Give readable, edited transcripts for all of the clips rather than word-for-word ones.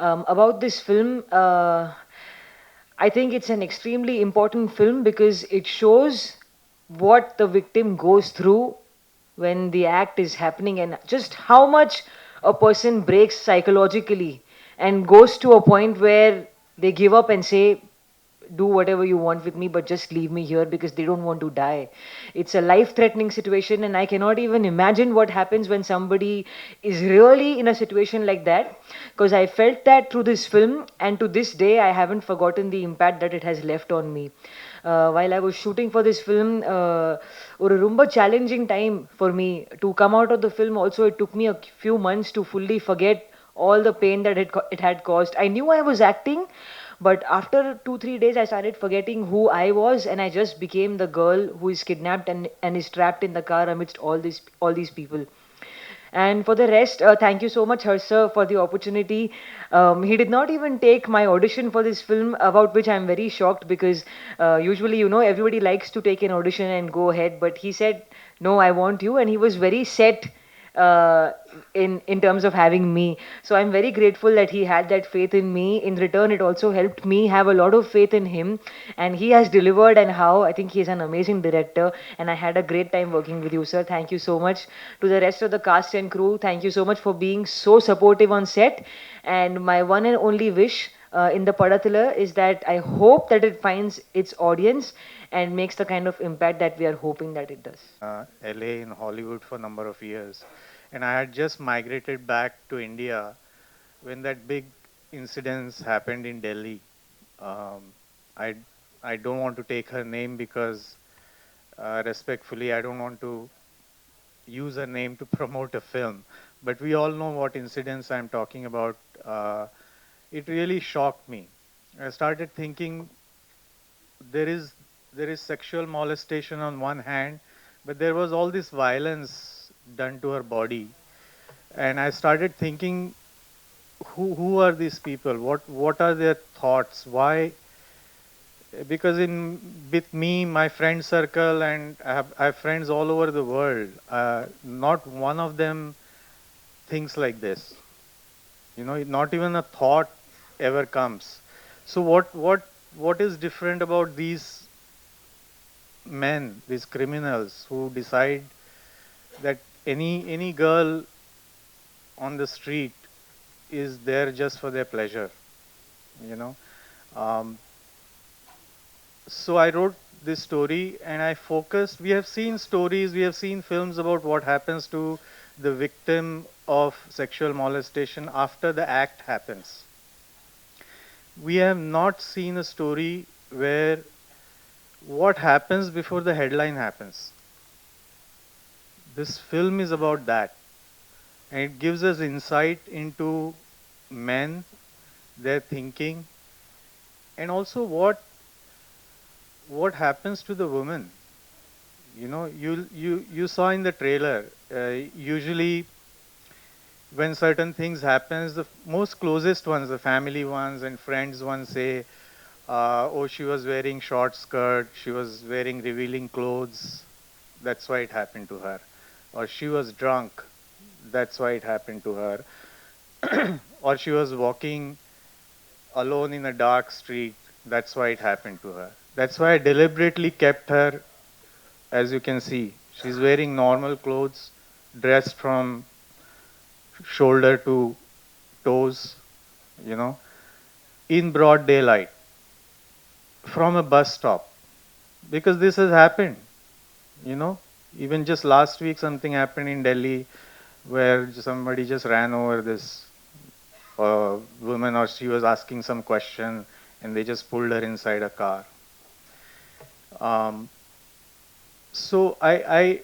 About this film, I think it's an extremely important film because it shows what the victim goes through when the act is happening and just how much a person breaks psychologically and goes to a point where they give up and say, do whatever you want with me, but just leave me here because they don't want to die. It's a life threatening situation, and I cannot even imagine what happens when somebody is really in a situation like that. Because I felt that through this film, and to this day, I haven't forgotten the impact that it has left on me. While I was shooting for this film, ஒரு ரொம்ப challenging time for me to come out of the film. Also, it took me a few months to fully forget all the pain that it had caused. I knew I was acting, but after 2 3 days, I started forgetting who I was, and I just became the girl who is kidnapped and is trapped in the car amidst all these people. And for the rest, thank you so much, Harsa, for the opportunity. He did not even take my audition for this film, about which I'm very shocked because usually, everybody likes to take an audition and go ahead. But he said, "No, I want you," and he was very set uh, in terms of having me. So I'm very grateful that he had that faith in me. In return, it also helped me have a lot of faith in him, and he has delivered. And how I think he's an amazing director, and I had a great time working with you, sir. Thank you so much. To the rest of the cast and crew, thank you so much for being so supportive on set. And my one and only wish in the Padathala is that I hope that it finds its audience and makes the kind of impact that we are hoping that it does. LA in Hollywood for a number of years. And I had just migrated back to India when that big incidents happened in Delhi. Um, I, I don't want to take her name because, respectfully, I don't want to use her name to promote a film. But we all know what incidents I'm talking about. It really shocked me. I started thinking there is there is sexual molestation on one hand, but there was all this violence done to her body, and I started thinking, who are these people? What are their thoughts? Why? Because in with me, my friend circle, and I have friends all over the world. Not one of them thinks like this. Not even a thought ever comes. So what is different about these men, these criminals who decide that any girl on the street is there just for their pleasure, you know? Um, so I wrote this story and I focused. We have seen stories, we have seen films about what happens to the victim of sexual molestation after the act happens. We have not seen a story where what happens before the headline happens. This film is about that. And it gives us insight into men, their thinking, and also what happens to the woman. You saw in the trailer. Usually, when certain things happens, the most closest ones, the family ones and friends ones say, "Oh, she was wearing short skirt. She was wearing revealing clothes. That's why it happened to her." Or she was drunk. That's why it happened to her. Or she was walking alone in a dark street. That's why it happened to her. That's why I deliberately kept her, as you can see. She's wearing normal clothes, dressed from shoulder to toes, you know, in broad daylight, from a bus stop. Because this has happened, you know. Even just last week, something happened in Delhi where somebody just ran over this woman, or she was asking some question and they just pulled her inside a car. Um, so I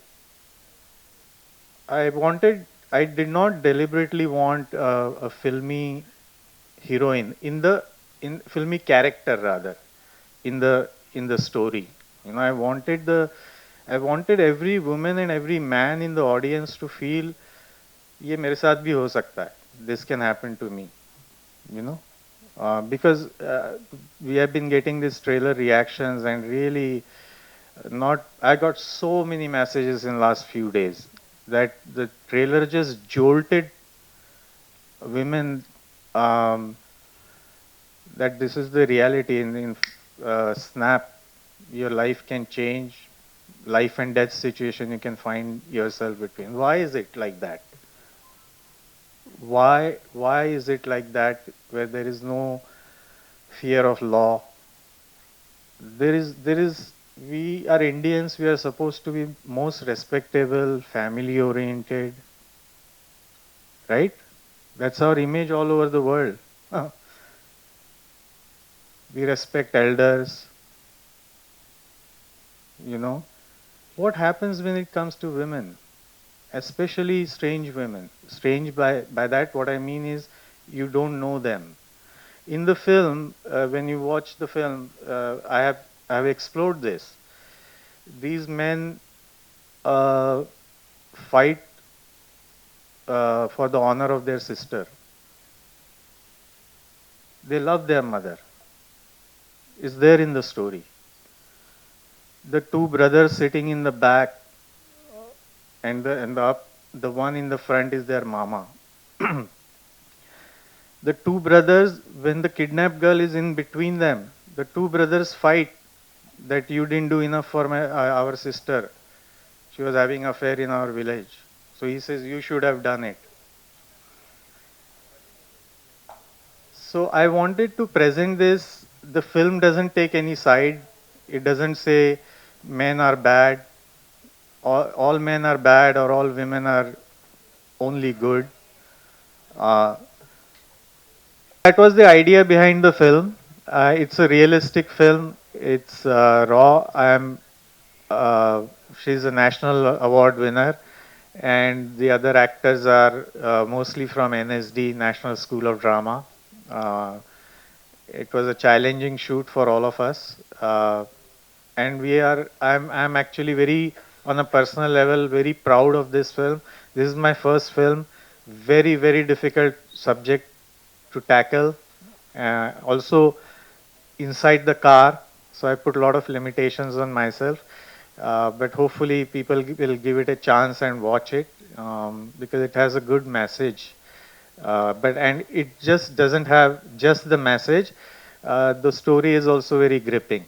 wanted, I did not deliberately want a filmy heroine in filmy character rather in the story. I wanted every woman and every man in the audience to feel ये मेरे साथ भी हो सकता है. This can happen to me, you know. Because we have been getting these trailer reactions and really not I got so many messages in last few days that the trailer just jolted women. that this is the reality. In snap, your life can change, life and death situation you can find yourself between. Why is it like that? Why is it like that, where there is no fear of law? There is we are Indians, we are supposed to be most respectable, family oriented, right? That's our image all over the world. We respect elders, you know. What happens when it comes to women, especially strange women? Strange, by that what I mean is, you don't know them. In the film, when you watch the film, I have explored this. These men uh, fight for the honor of their sister. They love their mother. It's there in the story. The two brothers sitting in the back, and the one in the front is their mama. The two brothers, when the kidnapped girl is in between them, the two brothers fight that you didn't do enough for our sister. She was having affair in our village. So he says, you should have done it. So I wanted to present this. The film doesn't take any side. It doesn't say men are bad, all men are bad, or all women are only good. Uh, that was the idea behind the film. It's a realistic film. It's raw. Uh, she's a national award winner, and the other actors are mostly from NSD, National School of Drama. Uh, it was a challenging shoot for all of us, and I'm actually very, on a personal level, very proud of this film. This is my first film. Very difficult subject to tackle. Also inside the car, so I put a lot of limitations on myself. But hopefully people will give it a chance and watch it, because it has a good message. And it just doesn't have just the message. The story is also very gripping,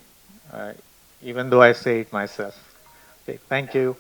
uh, even though I say it myself. Okay, thank you.